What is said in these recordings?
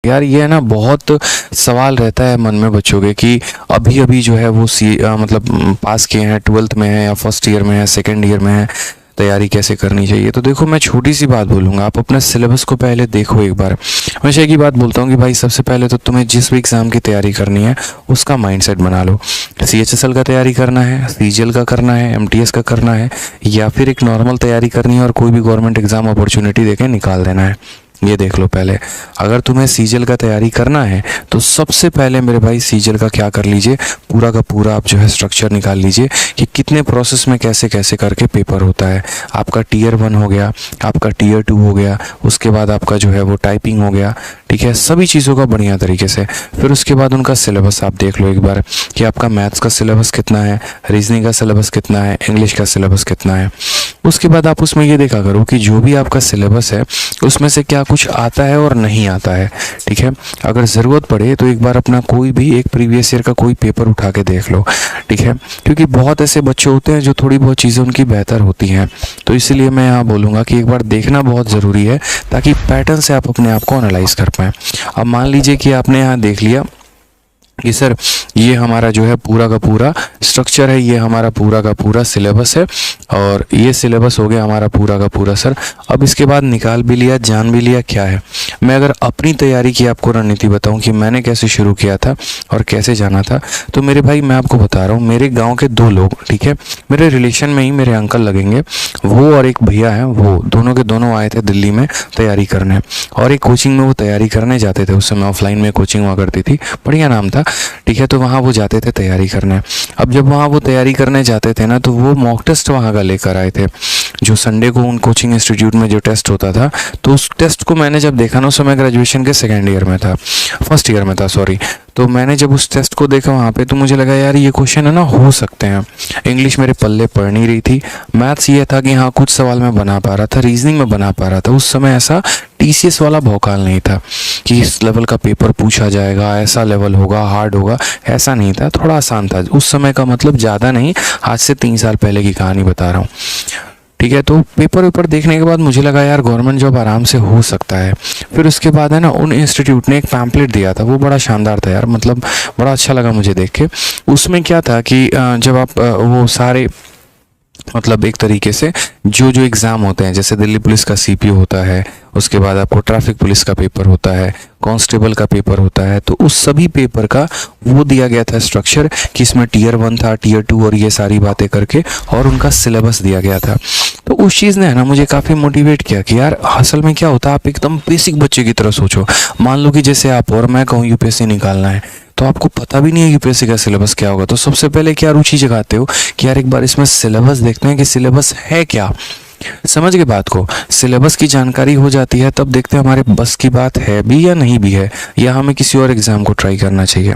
यार ये है ना, बहुत सवाल रहता है मन में बच्चों के कि अभी अभी जो है वो मतलब पास किए हैं, 12th में है या फर्स्ट ईयर में है, सेकेंड ईयर में है, तैयारी कैसे करनी चाहिए। तो देखो, मैं छोटी सी बात बोलूँगा, आप अपने सिलेबस को पहले देखो एक बार। हमेशा एक ही बात बोलता हूँ कि भाई सबसे पहले तो तुम्हें जिस भी एग्ज़ाम की तैयारी करनी है उसका माइंडसेट बना लो। CHSL का तैयारी करना है, CGL का करना है, MTS का करना है, या फिर एक नॉर्मल तैयारी करनी है और कोई भी गवर्नमेंट एग्ज़ाम अपॉर्चुनिटी देके निकाल देना है, ये देख लो पहले। अगर तुम्हें CGL का तैयारी करना है तो सबसे पहले मेरे भाई CGL का क्या कर लीजिए, पूरा का पूरा आप जो है स्ट्रक्चर निकाल लीजिए कि कितने प्रोसेस में कैसे कैसे करके पेपर होता है। आपका Tier 1 हो गया, आपका Tier 2 हो गया, उसके बाद आपका जो है वो टाइपिंग हो गया, ठीक है, सभी चीज़ों का बढ़िया तरीके से। फिर उसके बाद उनका सिलेबस आप देख लो एक बार कि आपका मैथ्स का सिलेबस कितना है, रीजनिंग का सिलेबस कितना है, इंग्लिश का सिलेबस कितना है। उसके बाद आप उसमें ये देखा करो कि जो भी आपका सिलेबस है उसमें से क्या कुछ आता है और नहीं आता है, ठीक है। अगर ज़रूरत पड़े तो एक बार अपना कोई भी एक प्रीवियस ईयर का कोई पेपर उठा के देख लो, ठीक है, क्योंकि बहुत ऐसे बच्चे होते हैं जो थोड़ी बहुत चीज़ें उनकी बेहतर होती हैं। तो इसलिए मैं यहाँ बोलूँगा कि एक बार देखना बहुत ज़रूरी है ताकि पैटर्न से आप अपने आप को एनालाइज कर पाएँ। अब मान लीजिए कि आपने यहाँ देख लिया कि सर ये हमारा जो है पूरा का पूरा स्ट्रक्चर है, ये हमारा पूरा का पूरा सिलेबस है और ये सिलेबस हो गया हमारा पूरा का पूरा सर। अब इसके बाद निकाल भी लिया, जान भी लिया क्या है। मैं अगर अपनी तैयारी की आपको रणनीति बताऊं कि मैंने कैसे शुरू किया था और कैसे जाना था, तो मेरे भाई मैं आपको बता रहा हूँ, मेरे गाँव के 2 लोग, ठीक है, मेरे रिलेशन में ही मेरे अंकल लगेंगे, वो और एक भैया हैं, वो दोनों के दोनों आए थे दिल्ली में तैयारी करने और एक कोचिंग में वो तैयारी करने जाते थे। उस समय ऑफलाइन में कोचिंग हुआ करती थी, बढ़िया नाम था, ठीक है। तो वहाँ वो जाते थे तैयारी करने। अब जब वहाँ वो तैयारी करने जाते थे ना, तो वो मॉक टेस्ट वहाँ का लेकर आए थे, जो संडे को उन कोचिंग इंस्टीट्यूट में जो टेस्ट होता था। तो उस टेस्ट को मैंने जब देखा ना, उस समय ग्रेजुएशन के फर्स्ट ईयर में था सॉरी। तो मैंने जब उस टेस्ट को देखा वहाँ पे, तो मुझे लगा यार ये क्वेश्चन है ना, हो सकते हैं। इंग्लिश मेरे पल्ले पड़ नहीं रही थी, मैथ्स ये था कि हाँ कुछ सवाल मैं बना पा रहा था, रीजनिंग में बना पा रहा था। उस समय ऐसा TCS वाला भौकाल नहीं था कि इस लेवल का पेपर पूछा जाएगा, ऐसा लेवल होगा, हार्ड होगा, ऐसा नहीं था, थोड़ा आसान था उस समय का। मतलब ज़्यादा नहीं, आज से 3 साल पहले की कहानी बता रहा हूँ, ठीक है। तो पेपर देखने के बाद मुझे लगा यार गवर्नमेंट जॉब आराम से हो सकता है। फिर उसके बाद है ना, उन इंस्टीट्यूट ने एक पैम्पलेट दिया था, वो बड़ा शानदार था यार, मतलब बड़ा अच्छा लगा मुझे देख के। उसमें क्या था कि जब आप वो सारे मतलब एक तरीके से जो जो एग्ज़ाम होते हैं, जैसे दिल्ली पुलिस का CPO होता है, उसके बाद आपको ट्रैफिक पुलिस का पेपर होता है, कांस्टेबल का पेपर होता है, तो उस सभी पेपर का वो दिया गया था स्ट्रक्चर कि इसमें Tier 1 था, Tier 2 और ये सारी बातें करके, और उनका सिलेबस दिया गया था। तो उस चीज़ ने है ना मुझे काफ़ी मोटिवेट किया कि यार असल में क्या होता है, आप एकदम बेसिक बच्चे की तरह सोचो। मान लो कि जैसे आप और मैं कहूँ UPSC निकालना है, तो आपको पता भी नहीं है UPSC का सिलेबस क्या होगा, तो सबसे पहले क्या रुचि जगाते हो कि यार एक बार इसमें सिलेबस देखते हैं कि सिलेबस है क्या। समझ गए बात को, सिलेबस की जानकारी हो जाती है, तब देखते हैं हमारे बस की बात है भी या नहीं भी है, या हमें किसी और एग्ज़ाम को ट्राई करना चाहिए।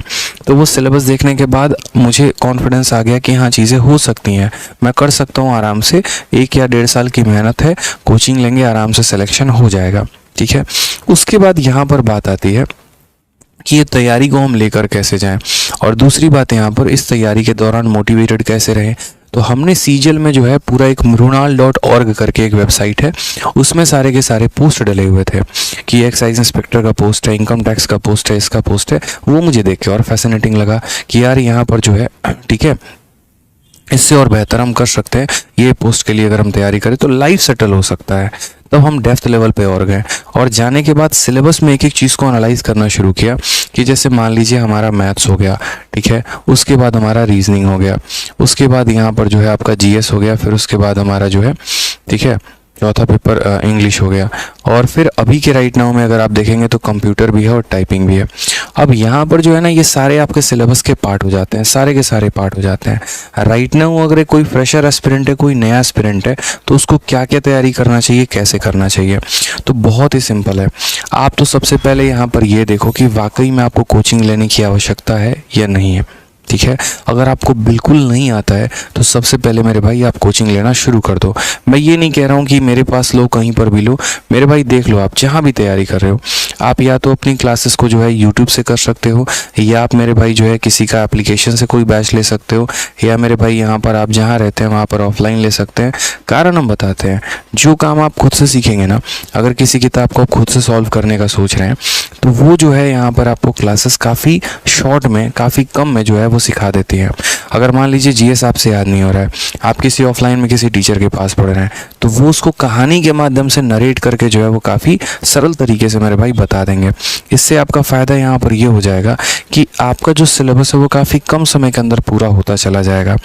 तो वो सिलेबस देखने के बाद मुझे कॉन्फिडेंस आ गया कि हाँ चीज़ें हो सकती हैं, मैं कर सकता हूँ आराम से। 1 या 1.5 साल की मेहनत है, कोचिंग लेंगे, आराम से सिलेक्शन हो जाएगा, ठीक है। उसके बाद यहाँ पर बात आती है कि ये तैयारी को हम लेकर कैसे जाएं, और दूसरी बात यहाँ पर इस तैयारी के दौरान मोटिवेटेड कैसे रहें। तो हमने CGL में जो है पूरा एक mrunal.org करके एक वेबसाइट है, उसमें सारे के सारे पोस्ट डले हुए थे कि एक्साइज इंस्पेक्टर का पोस्ट है, इनकम टैक्स का पोस्ट है, इसका पोस्ट है। वो मुझे देख के और फैसिनेटिंग लगा कि यार यहाँ पर जो है, ठीक है, इससे और बेहतर हम कर सकते हैं। ये पोस्ट के लिए अगर हम तैयारी करें तो लाइफ सेटल हो सकता है। तब हम डेप्थ लेवल पे और गए, और जाने के बाद सिलेबस में एक एक चीज़ को एनालाइज करना शुरू किया कि जैसे मान लीजिए हमारा मैथ्स हो गया, ठीक है, उसके बाद हमारा रीजनिंग हो गया, उसके बाद यहाँ पर जो है आपका GS हो गया, फिर उसके बाद हमारा जो है, ठीक है, चौथा पेपर इंग्लिश हो गया, और फिर अभी के राइट नाउ में अगर आप देखेंगे तो कंप्यूटर भी है और टाइपिंग भी है। अब यहाँ पर जो है ना, ये सारे आपके सिलेबस के पार्ट हो जाते हैं, सारे के सारे पार्ट हो जाते हैं। राइट नाउ अगर कोई फ्रेशर एस्पिरेंट है, कोई नया एस्पिरेंट है, तो उसको क्या क्या तैयारी करना चाहिए, कैसे करना चाहिए, तो बहुत ही सिंपल है। आप तो सबसे पहले यहाँ पर ये देखो कि वाकई में आपको कोचिंग लेने की आवश्यकता है या नहीं है, ठीक है। अगर आपको बिल्कुल नहीं आता है तो सबसे पहले मेरे भाई आप कोचिंग लेना शुरू कर दो। मैं ये नहीं कह रहा हूँ कि मेरे पास लो, कहीं पर भी लो, मेरे भाई देख लो, आप जहाँ भी तैयारी कर रहे हो, आप या तो अपनी क्लासेस को जो है यूट्यूब से कर सकते हो, या आप मेरे भाई जो है किसी का एप्लीकेशन से कोई बैच ले सकते हो, या मेरे भाई यहाँ पर आप जहाँ रहते हैं वहाँ पर ऑफलाइन ले सकते हैं। कारण हम बताते हैं, जो काम आप खुद से सीखेंगे ना, अगर किसी किताब को आप खुद से सॉल्व करने का सोच रहे हैं तो वो जो है यहाँ पर आपको क्लासेस काफ़ी शॉर्ट में, काफ़ी कम में जो है वो सिखा देती है। अगर मान लीजिए जीएस आपसे याद नहीं हो रहा है, आप किसी ऑफलाइन में किसी टीचर के पास पढ़ रहे हैं, तो वो उसको कहानी के माध्यम से नरेट करके जो है वो काफ़ी सरल तरीके से मेरे भाई बता देंगे। इससे आपका फ़ायदा यहाँ पर ये हो जाएगा कि आपका जो सिलेबस है वो काफ़ी कम समय के अंदर पूरा होता चला जाएगा,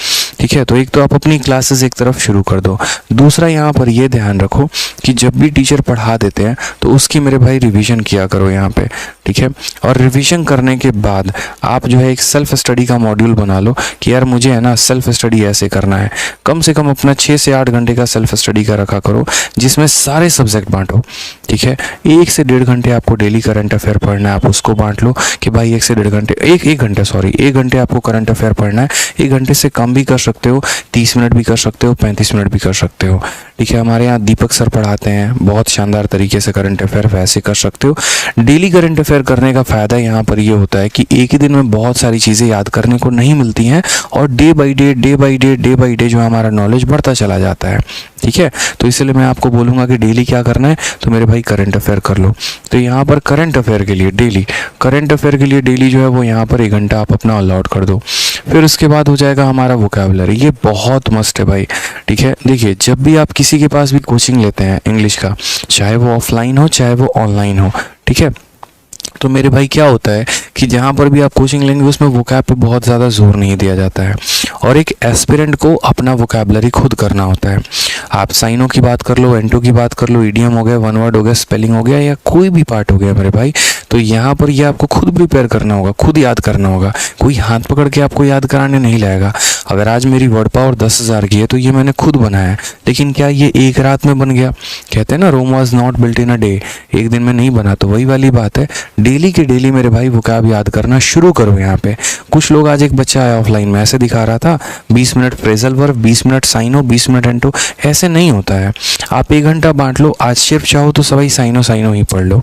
ठीक है। तो एक तो आप अपनी क्लासेस एक तरफ शुरू कर दो, दूसरा यहाँ पर ये ध्यान रखो कि जब भी टीचर पढ़ा देते हैं तो उसकी मेरे भाई रिवीजन किया करो यहाँ पे, ठीक है। और रिवीजन करने के बाद आप जो है एक सेल्फ स्टडी का मॉड्यूल बना लो कि यार मुझे है ना सेल्फ स्टडी ऐसे करना है। कम से कम अपना 6 से 8 घंटे का सेल्फ स्टडी का रखा करो, जिसमें सारे सब्जेक्ट बांटो, ठीक है। 1 से 1.5 घंटे आपको डेली करंट अफेयर पढ़ना है, आप उसको बांट लो कि भाई 1 से 1.5 घंटे, एक घंटे आपको करंट अफेयर पढ़ना है। 1 घंटे से कम भी कर सकते हो, 30 मिनट भी कर सकते हो, 35 मिनट भी कर सकते हो, ठीक है। हमारे यहाँ दीपक सर पढ़ाते हैं बहुत शानदार तरीके से करंट अफेयर, वैसे कर सकते हो। डेली करंट अफेयर करने का फ़ायदा यहाँ पर ये होता है कि एक ही दिन में बहुत सारी चीज़ें याद करने को नहीं मिलती हैं, और डे बाई डे जो हमारा नॉलेज बढ़ता चला जाता है, ठीक है। तो इसलिए मैं आपको बोलूँगा कि डेली क्या करना है, तो मेरे भाई करंट अफेयर कर लो। तो यहाँ पर करंट अफेयर के लिए डेली जो है वो यहाँ पर 1 घंटा आप अपना अलॉट कर दो। फिर उसके बाद हो जाएगा हमारा वोकैबुलरी, ये बहुत मस्त है भाई, ठीक है। देखिए, जब भी आप किसी के पास भी कोचिंग लेते हैं इंग्लिश का, चाहे वो ऑफलाइन हो चाहे वो ऑनलाइन हो, ठीक है, तो मेरे भाई क्या होता है कि जहाँ पर भी आप कोचिंग लेंगे उसमें वोकैब पे बहुत ज़्यादा जोर नहीं दिया जाता है, और एक एस्पिरेंट को अपना वोकैबुलरी खुद करना होता है। आप साइनों की बात कर लो, एंटो की बात कर लो, ईडियम हो गया, वन वर्ड हो गया, स्पेलिंग हो गया, या कोई भी पार्ट हो गया मेरे भाई, तो यहाँ पर ये आपको खुद प्रिपेयर करना होगा, खुद याद करना होगा। कोई हाथ पकड़ के आपको याद कराने नहीं लाएगा। अगर आज मेरी वर्ड पावर 10,000 की है तो ये मैंने खुद बनाया है, लेकिन क्या ये एक रात में बन गया? कहते हैं ना, Rome was not built in a day, एक दिन में नहीं बना। तो वही वाली बात है, डेली के डेली मेरे भाई वोकैब याद करना शुरू करो। यहाँ पे कुछ लोग, आज एक बच्चा आया ऑफलाइन में, ऐसे दिखा रहा था 20 minute phrasal verb, 20 minute synonym, 20 minute antonym. ऐसे नहीं होता है। आप 1 घंटा बांट लो। आज सिर्फ चाहो तो सभी साइनो ही पढ़ लो।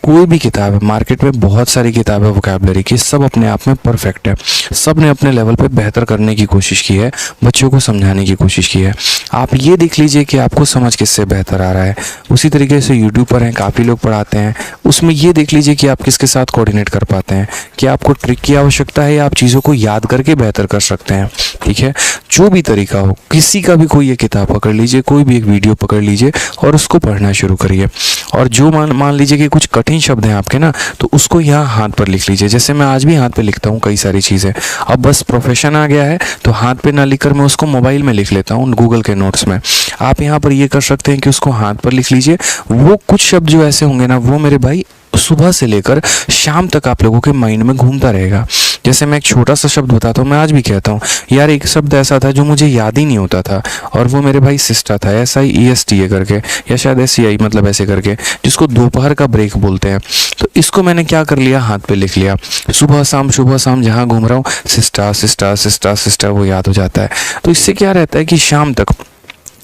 कोई भी किताब है, मार्केट में बहुत सारी किताब है वोकैबुलरी की, सब अपने आप में परफेक्ट है। सब ने अपने लेवल पे बेहतर करने की कोशिश की है, बच्चों को समझाने की कोशिश की है। आप ये देख लीजिए कि आपको समझ किससे बेहतर आ रहा है। उसी तरीके से यूट्यूब पर हैं, काफ़ी लोग पढ़ाते हैं, उसमें ये देख लीजिए कि आप किसके साथ कोऑर्डिनेट कर पाते हैं, कि आपको ट्रिक की आवश्यकता है या आप चीज़ों को याद करके बेहतर कर सकते हैं, ठीक है। जो भी तरीका हो, किसी का भी कोई एक किताब पकड़ लीजिए, कोई भी एक वीडियो पकड़ लीजिए और उसको पढ़ना शुरू करिए। और जो मान लीजिए कि कुछ कठिन शब्द हैं आपके ना, तो उसको यहाँ हाथ पर लिख लीजिए। जैसे मैं आज भी हाथ पे लिखता हूँ कई सारी चीज़ें। अब बस प्रोफेशन आ गया है तो हाथ पे ना लिखकर मैं उसको मोबाइल में लिख लेता हूँ, गूगल के नोट्स में। आप यहाँ पर ये कर सकते हैं कि उसको हाथ पर लिख लीजिए। वो कुछ शब्द जो ऐसे होंगे ना, वो मेरे भाई सुबह से लेकर शाम तक आप लोगों के माइंड में घूमता रहेगा। जैसे मैं एक छोटा सा शब्द बताता हूँ, मैं आज भी कहता हूँ यार, एक शब्द ऐसा था जो मुझे याद ही नहीं होता था, और वो मेरे भाई सिस्टा था, SIESTA करके, या शायद SCI, मतलब ऐसे करके, जिसको दोपहर का ब्रेक बोलते हैं। तो इसको मैंने क्या कर लिया, हाथ पे लिख लिया। सुबह शाम जहाँ घूम रहा हूँ, सिस्टा वो याद हो जाता है। तो इससे क्या रहता है कि शाम तक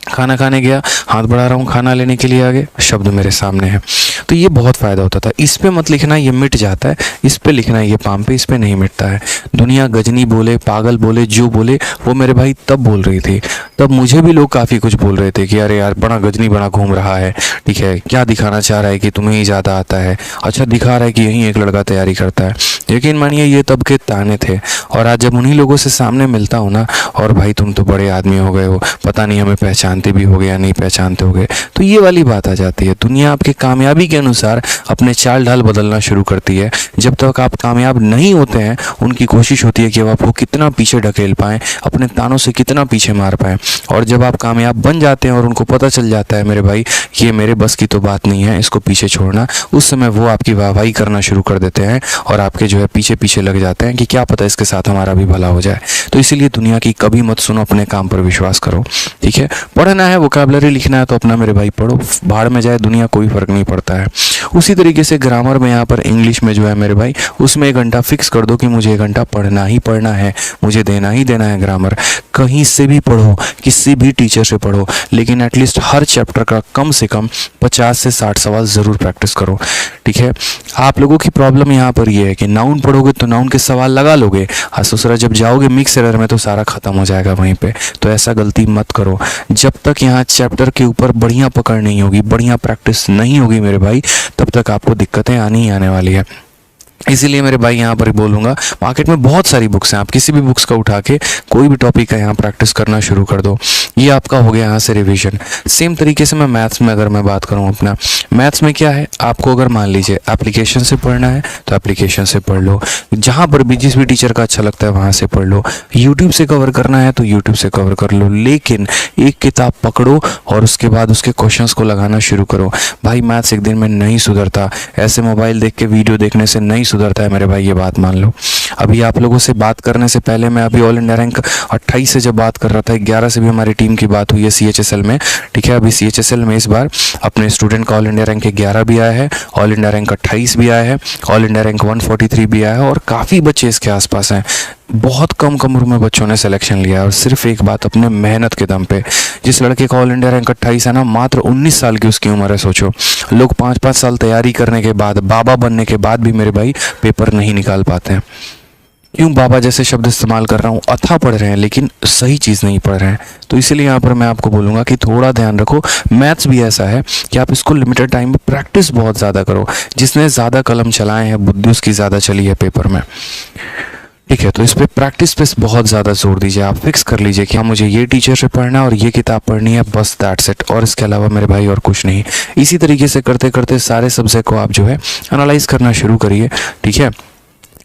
खाना खाने गया, हाथ बढ़ा रहा हूँ, खाना लेने के लिए आगे, शब्द मेरे सामने है। तो ये बहुत फ़ायदा होता था। इस पे मत लिखना, ये मिट जाता है। इस पे लिखना है, ये पाम पे, इस पे नहीं मिटता है। दुनिया गजनी बोले, पागल बोले, जो बोले वो मेरे भाई तब बोल रही थी। तब मुझे भी लोग काफ़ी कुछ बोल रहे थे कि अरे यार, बड़ा गजनी बड़ा घूम रहा है, ठीक है, क्या दिखाना चाह रहा है कि तुम्हें ही ज़्यादा आता है, अच्छा दिखा रहा है कि यहीं एक लड़का तैयारी करता है। लेकिन मानिए ये तब के ताने थे। और आज जब उन्हीं लोगों से सामने मिलता हूँ ना, और भाई तुम तो बड़े आदमी हो गए हो, पता नहीं हमें पहचानते भी हो गए या नहीं पहचानते हो गए, तो ये वाली बात आ जाती है। दुनिया आपकी कामयाबी के अनुसार अपने चाल ढाल बदलना शुरू करती है। जब तक आप कामयाब नहीं होते हैं, उनकी कोशिश होती है कि वो आपको कितना पीछे ढकेल पाएं, अपने तानों से कितना पीछे मार पाएं। और जब आप कामयाब बन जाते हैं और उनको पता चल जाता है मेरे भाई ये मेरे बस की तो बात नहीं है, इसको पीछे छोड़ना, उस समय वो आपकी वाहवाही करना शुरू कर देते हैं और आपके जो है पीछे पीछे लग जाते हैं कि क्या पता इसके साथ हमारा भी भला हो जाए। तो इसीलिए दुनिया की कभी मत सुनो, अपने काम पर विश्वास करो, ठीक है। पढ़ना है, वोकैबुलरी लिखना है तो अपना मेरे भाई पढ़ो, भाड़ में जाए दुनिया, कोई फर्क नहीं पड़ता है। उसी तरीके से ग्रामर में यहाँ पर इंग्लिश में जो है मेरे भाई, उसमें 1 घंटा फिक्स कर दो कि मुझे 1 घंटा पढ़ना ही पढ़ना है, मुझे देना ही देना है ग्रामर। कहीं से भी पढ़ो, किसी भी टीचर से पढ़ो, लेकिन एटलीस्ट हर चैप्टर का कम से कम 50 से 60 सवाल ज़रूर प्रैक्टिस करो, ठीक है। आप लोगों की प्रॉब्लम यहाँ पर ये है कि नाउन पढ़ोगे तो नाउन के सवाल लगा लोगे, हाँ दूसरा जब जाओगे मिक्स एरर में तो सारा ख़त्म हो जाएगा वहीं पे। तो ऐसा गलती मत करो। जब तक यहाँ चैप्टर के ऊपर बढ़िया पकड़ नहीं होगी, बढ़िया प्रैक्टिस नहीं होगी मेरे भाई, तब तक आपको दिक्कतें आनी ही आने वाली है। इसीलिए मेरे भाई यहाँ पर बोलूँगा, मार्केट में बहुत सारी बुक्स हैं, आप किसी भी बुक्स का उठा के कोई भी टॉपिक का यहाँ प्रैक्टिस करना शुरू कर दो। ये आपका हो गया यहाँ से रिवीजन। सेम तरीके से मैं मैथ्स में अगर मैं बात करूँ अपना, मैथ्स में क्या है, आपको अगर मान लीजिए एप्लीकेशन से पढ़ना है तो एप्लीकेशन से पढ़ लो, जहाँ पर भी जिस भी टीचर का अच्छा लगता है वहाँ से पढ़ लो, यूट्यूब से कवर करना है तो यूट्यूब से कवर कर लो, लेकिन एक किताब पकड़ो और उसके बाद उसके क्वेश्चंस को लगाना शुरू करो। भाई मैथ्स एक दिन में नहीं सुधरता, ऐसे मोबाइल देख के वीडियो देखने से नहीं सुधरता है मेरे भाई, ये बात मान लो। अभी आप लोगों से बात करने से पहले मैं अभी ऑल इंडिया रैंक 28 से जब बात कर रहा था, 11 से भी हमारी टीम की बात हुई है CHSL में, ठीक है। अभी CHSL में इस बार अपने स्टूडेंट का ऑल इंडिया रैंक 11 भी आया है, ऑल इंडिया रैंक 28 भी आया है, ऑल इंडिया रैंक 143 भी आया है और काफ़ी बच्चे इसके आसपास हैं। बहुत कम उम्र में बच्चों ने सिलेक्शन लिया और सिर्फ एक बात, अपने मेहनत के दम पे। जिस लड़के का ऑल इंडिया रैंक 28 है ना, मात्र 19 साल की उसकी उम्र है। सोचो, लोग 5-5 साल तैयारी करने के बाद, बाबा बनने के बाद भी मेरे भाई पेपर नहीं निकाल पाते हैं। क्यों बाबा जैसे शब्द इस्तेमाल कर रहा हूँ, अथा पढ़ रहे हैं लेकिन सही चीज़ नहीं पढ़ रहे हैं। तो इसीलिए यहाँ पर मैं आपको बोलूँगा कि थोड़ा ध्यान रखो। मैथ्स भी ऐसा है कि आप इसको लिमिटेड टाइम में प्रैक्टिस बहुत ज़्यादा करो। जिसने ज़्यादा कलम चलाए हैं, बुद्धि उसकी ज़्यादा चली है पेपर में, ठीक है। तो इस पे प्रैक्टिस पे बहुत ज़्यादा जोर दीजिए। आप फिक्स कर लीजिए कि हाँ मुझे ये टीचर से पढ़ना है और ये किताब पढ़नी है, बस दैट्स इट, और इसके अलावा मेरे भाई और कुछ नहीं। इसी तरीके से करते करते सारे सब्जेक्ट को आप जो है एनालाइज करना शुरू करिए, ठीक है।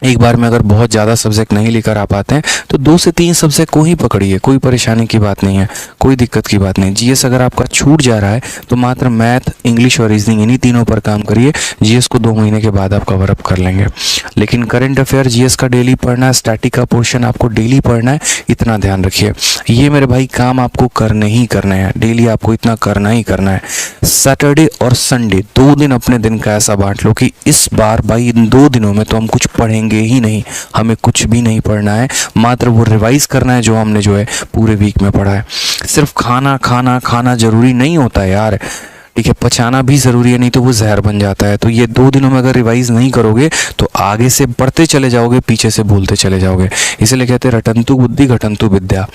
एक बार में अगर बहुत ज़्यादा सब्जेक्ट नहीं लेकर आ पाते हैं तो 2 से 3 सब्जेक्ट को ही पकड़िए, कोई परेशानी की बात नहीं है, कोई दिक्कत की बात नहीं। जीएस अगर आपका छूट जा रहा है तो मात्र मैथ, इंग्लिश और रीजनिंग इन्हीं तीनों पर काम करिए। जीएस को 2 महीने के बाद आप कवर अप कर लेंगे। लेकिन करंट अफेयर जीएस का डेली पढ़ना है, स्टैटिक का पोर्शन आपको डेली पढ़ना है, इतना ध्यान रखिए। ये मेरे भाई काम आपको करने ही करने हैं, डेली आपको इतना करना ही करना है। सैटरडे और संडे 2 दिन अपने दिन का ऐसा बांट लो कि इस बार भाई इन 2 दिनों में तो हम कुछ पढ़ेंगे ही नहीं, हमें कुछ भी नहीं पढ़ना है, मात्र वो रिवाइज करना है जो हमने जो है पूरे वीक में पढ़ा है। सिर्फ खाना खाना खाना जरूरी नहीं होता है यार, ठीक है, पचाना भी ज़रूरी है, नहीं तो वो जहर बन जाता है। तो ये 2 दिनों में अगर रिवाइज नहीं करोगे तो आगे से पढ़ते चले जाओगे, पीछे से भूलते चले जाओगे। इसलिए कहते हैं रटंतु बुद्धि घटंतु विद्या,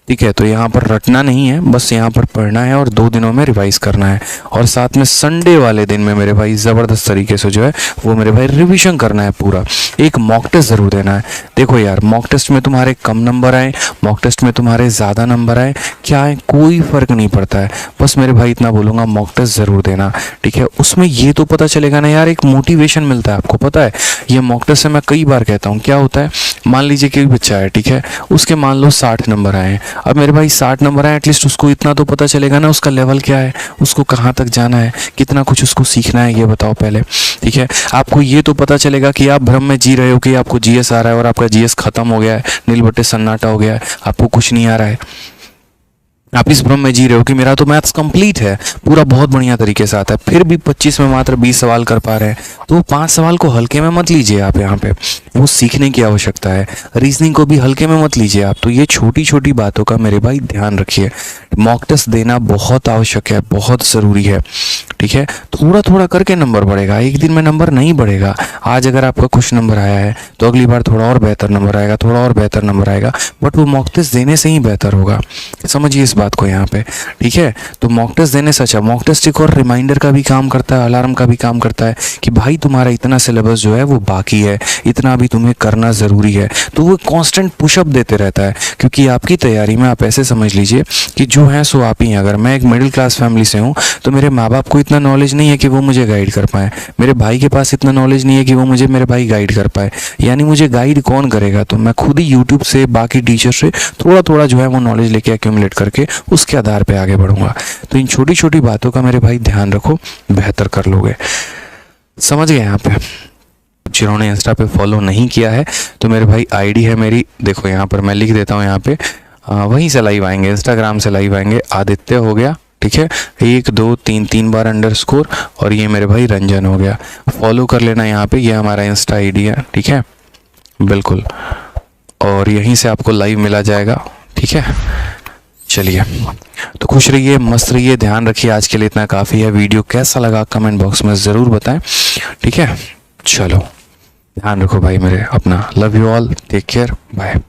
ठीक है। तो यहाँ पर रटना नहीं है, बस यहाँ पर पढ़ना है और 2 दिनों में रिवाइज करना है। और साथ में संडे वाले दिन में मेरे भाई ज़बरदस्त तरीके से जो है वो मेरे भाई रिवीजन करना है पूरा। एक मॉक टेस्ट ज़रूर देना है। देखो यार, मॉक टेस्ट में तुम्हारे कम नंबर आए, मॉक टेस्ट में तुम्हारे ज़्यादा नंबर आए, क्या है, कोई फ़र्क नहीं पड़ता है। बस मेरे भाई इतना बोलूँगा, मॉक टेस्ट ज़रूर देना, ठीक है। उसमें ये तो पता चलेगा ना यार, एक मोटिवेशन मिलता है आपको। पता है ये मॉक टेस्ट से मैं कई बार कहता हूँ, क्या होता है, मान लीजिए कि बच्चा है, ठीक है, उसके मान लो 60 नंबर आए। अब मेरे भाई 60 नंबर आए, एटलीस्ट उसको इतना तो पता चलेगा ना उसका लेवल क्या है, उसको कहाँ तक जाना है, कितना कुछ उसको सीखना है, ये बताओ पहले, ठीक है। आपको ये तो पता चलेगा कि आप भ्रम में जी रहे हो कि आपको जीएस आ रहा है और आपका जीएस खत्म हो गया है, नील बट्टे सन्नाटा हो गया है, आपको कुछ नहीं आ रहा है। आप इस भ्रम में जी रहे हो कि मेरा तो मैथ्स कंप्लीट है, पूरा बहुत बढ़िया तरीके से आता है, फिर भी 25 में मात्र 20 सवाल कर पा रहे हैं। तो 5 सवाल को हल्के में मत लीजिए आप, यहाँ पे वो सीखने की आवश्यकता है। रीजनिंग को भी हल्के में मत लीजिए आप। तो ये छोटी छोटी बातों का मेरे भाई ध्यान रखिए। मॉक टेस्ट देना बहुत आवश्यक है, बहुत ज़रूरी है, ठीक है। थोड़ा थोड़ा करके नंबर बढ़ेगा, एक दिन में नंबर नहीं बढ़ेगा। आज अगर आपका कुछ नंबर आया है तो अगली बार थोड़ा और बेहतर नंबर आएगा, थोड़ा और बेहतर नंबर आएगा, बट वो मॉक टेस्ट देने से ही बेहतर होगा। समझिए इस बात को यहाँ पे, ठीक है। तो मॉक टेस्ट देने से अच्छा, मॉक टेस्ट एक और रिमाइंडर का भी काम करता है, अलार्म का भी काम करता है कि भाई तुम्हारा इतना सिलेबस जो है वो बाकी है, इतना भी तुम्हें करना ज़रूरी है। तो वो कांस्टेंट पुशअप देते रहता है, क्योंकि आपकी तैयारी में आप ऐसे समझ लीजिए कि जो जो हैं सो आप ही हैं। अगर मैं एक मिडिल क्लास फैमिली से हूँ तो मेरे माँ बाप को इतना नॉलेज नहीं है कि वो मुझे गाइड कर पाए, मेरे भाई के पास इतना नॉलेज नहीं है कि वो मुझे मेरे भाई गाइड कर पाए, यानी मुझे गाइड कौन करेगा? तो मैं खुद ही यूट्यूब से, बाकी टीचर से थोड़ा थोड़ा जो है वो नॉलेज लेके एक्यूमुलेट करके उसके आधार पे आगे बढ़ूंगा। तो इन छोटी छोटी बातों का मेरे भाई ध्यान रखो, बेहतर कर लोगे। समझ गए? यहाँ पे जिन्होंने इंस्टा पे फॉलो नहीं किया है तो मेरे भाई आईडी है मेरी, देखो यहाँ पर मैं लिख देता हूँ, यहाँ पे वहीं से लाइव आएंगे, इंस्टाग्राम से लाइव आएंगे। आदित्य हो गया, ठीक है, 1 2 3 3 बार अंडरस्कोर, और ये मेरे भाई रंजन हो गया। फॉलो कर लेना यहाँ पे, ये हमारा इंस्टा आईडी है, ठीक है, बिल्कुल। और यहीं से आपको लाइव मिला जाएगा, ठीक है। चलिए, तो खुश रहिए, मस्त रहिए, ध्यान रखिए। आज के लिए इतना काफ़ी है। वीडियो कैसा लगा कमेंट बॉक्स में ज़रूर बताएं, ठीक है। चलो, ध्यान रखो भाई मेरे अपना। Love you all, take care, bye.